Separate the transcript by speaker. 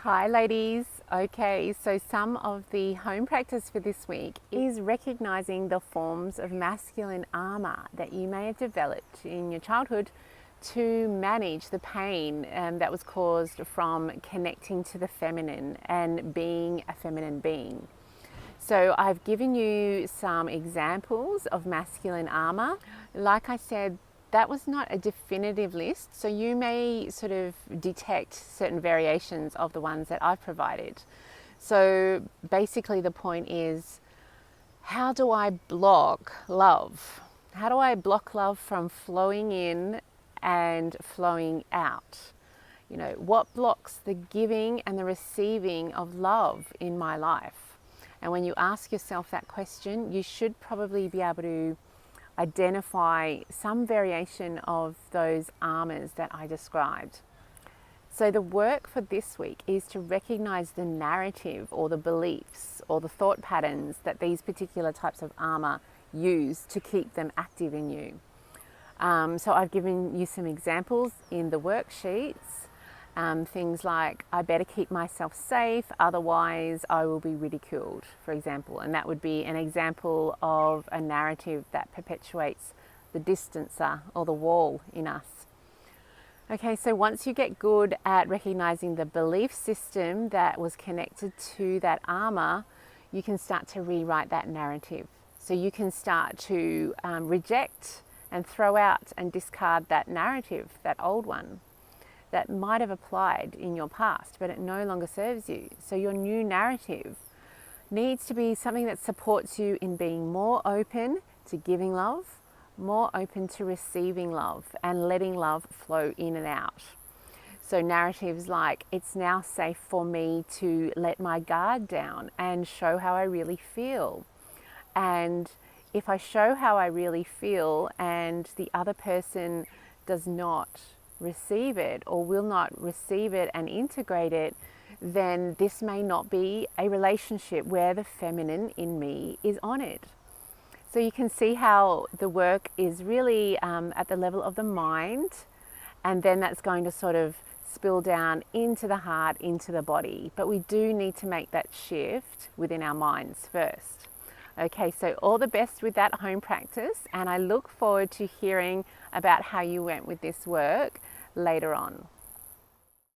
Speaker 1: Hi ladies. Okay, so some of the home practice for this week is recognizing the forms of masculine armor that you may have developed in your childhood to manage the pain that was caused from connecting to the feminine and being a feminine being. So I've given you some examples of masculine armor. Like I said, that was not a definitive list, so you may sort of detect certain variations of the ones that I've provided. So basically the point is, how do I block love? How do I block love from flowing in and flowing out? You know, what blocks the giving and the receiving of love in my life? And when you ask yourself that question, you should probably be able to identify some variation of those armors that I described. So the work for this week is to recognize the narrative or the beliefs or the thought patterns that these particular types of armor use to keep them active in you. So I've given you some examples in the worksheets. Things like, I better keep myself safe, otherwise I will be ridiculed, for example. And that would be an example of a narrative that perpetuates the distancer or the wall in us. Okay, so once you get good at recognizing the belief system that was connected to that armor, you can start to rewrite that narrative. So you can start to reject and throw out and discard that narrative, that old one that might have applied in your past, but it no longer serves you. So your new narrative needs to be something that supports you in being more open to giving love, more open to receiving love, and letting love flow in and out. So narratives like, it's now safe for me to let my guard down and show how I really feel. And if I show how I really feel and the other person does not receive it or will not receive it and integrate it, then this may not be a relationship where the feminine in me is honored. So you can see how the work is really at the level of the mind, and then that's going to sort of spill down into the heart, into the body. But we do need to make that shift within our minds first. Okay, so all the best with that home practice, and I look forward to hearing about how you went with this work later on.